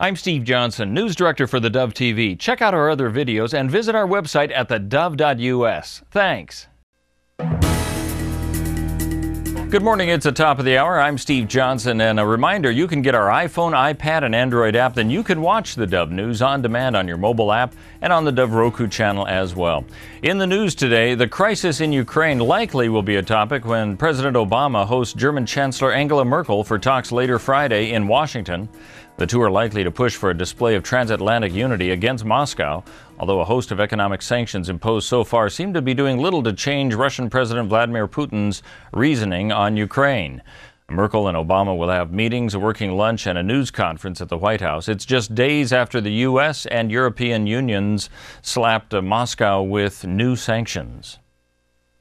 I'm Steve Johnson, News Director for theDove TV. Check out our other videos and visit our website at thedove.us. Thanks. Good morning, it's the top of the hour. I'm Steve Johnson, and a reminder, you can get our iPhone, iPad, and Android app. Then you can watch the Dove News on demand on your mobile app and on the Dove Roku channel as well. In the news today, the crisis in Ukraine likely will be a topic when President Obama hosts German Chancellor Angela Merkel for talks later Friday in Washington. The two are likely to push for a display of transatlantic unity against Moscow, although a host of economic sanctions imposed so far seem to be doing little to change Russian President Vladimir Putin's reasoning on Ukraine. Merkel and Obama will have meetings, a working lunch, and a news conference at the White House. It's just days after the U.S. and European unions slapped Moscow with new sanctions.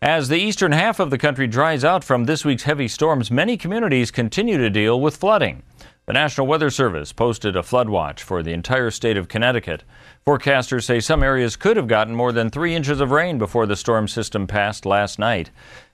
As the eastern half of the country dries out from this week's heavy storms, many communities continue to deal with flooding. The National Weather Service posted a flood watch for the entire state of Connecticut. Forecasters say some areas could have gotten more than 3 inches of rain before the storm system passed last night.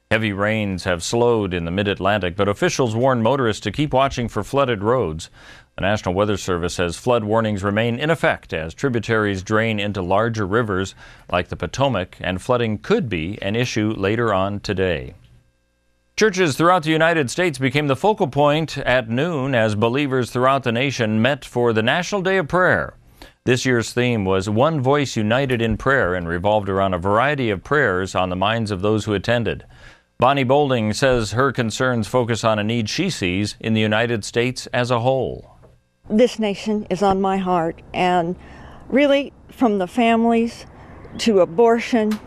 Heavy rains have slowed in the mid-Atlantic, but officials warn motorists to keep watching for flooded roads. The National Weather Service says flood warnings remain in effect as tributaries drain into larger rivers like the Potomac, and flooding could be an issue later on today. Churches throughout the United States became the focal point at noon as believers throughout the nation met for the National Day of Prayer. This year's theme was One Voice United in Prayer and revolved around a variety of prayers on the minds of those who attended. Bonnie Bolding says her concerns focus on a need she sees in the United States as a whole. This nation is on my heart, and really from the families to abortion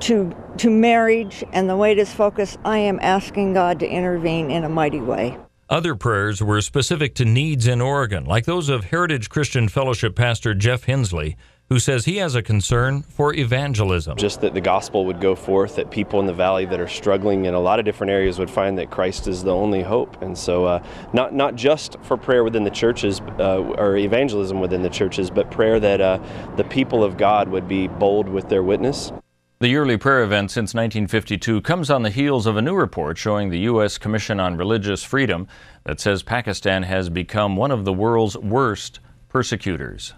to marriage and the way it is focused, I am asking God to intervene in a mighty way. Other prayers were specific to needs in Oregon, like those of Heritage Christian Fellowship pastor Jeff Hensley, who says he has a concern for evangelism. Just that the gospel would go forth, that people in the valley that are struggling in a lot of different areas would find that Christ is the only hope. And so not just for prayer within the churches or evangelism within the churches, but prayer that the people of God would be bold with their witness. The yearly prayer event since 1952 comes on the heels of a new report showing the U.S. Commission on Religious Freedom that says Pakistan has become one of the world's worst persecutors.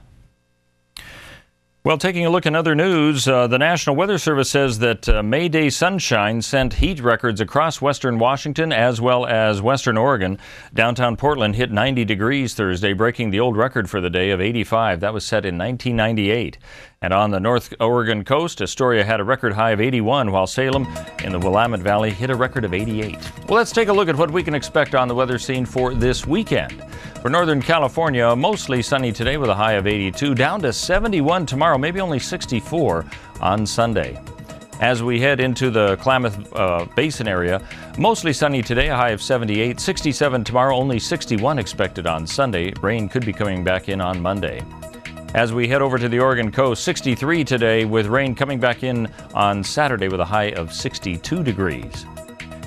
Well, taking a look in other news, the National Weather Service says that May Day sunshine sent heat records across western Washington as well as western Oregon. Downtown Portland hit 90 degrees Thursday, breaking the old record for the day of 85. That was set in 1998. And on the North Oregon coast, Astoria had a record high of 81, while Salem in the Willamette Valley hit a record of 88. Well, let's take a look at what we can expect on the weather scene for this weekend. For Northern California, mostly sunny today with a high of 82, down to 71 tomorrow, maybe only 64 on Sunday. As we head into the Klamath Basin area, mostly sunny today, a high of 78, 67 tomorrow, only 61 expected on Sunday. Rain could be coming back in on Monday. As we head over to the Oregon coast, 63 today with rain coming back in on Saturday with a high of 62 degrees.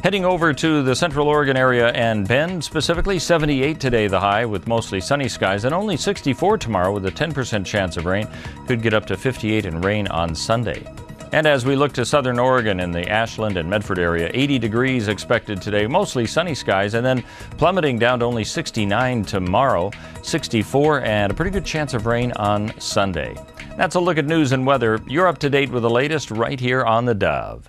Heading over to the Central Oregon area and Bend, specifically 78 today the high with mostly sunny skies, and only 64 tomorrow with a 10% chance of rain. Could get up to 58 and rain on Sunday. And as we look to southern Oregon in the Ashland and Medford area, 80 degrees expected today, mostly sunny skies, and then plummeting down to only 69 tomorrow, 64, and a pretty good chance of rain on Sunday. That's a look at news and weather. You're up to date with the latest right here on the Dove.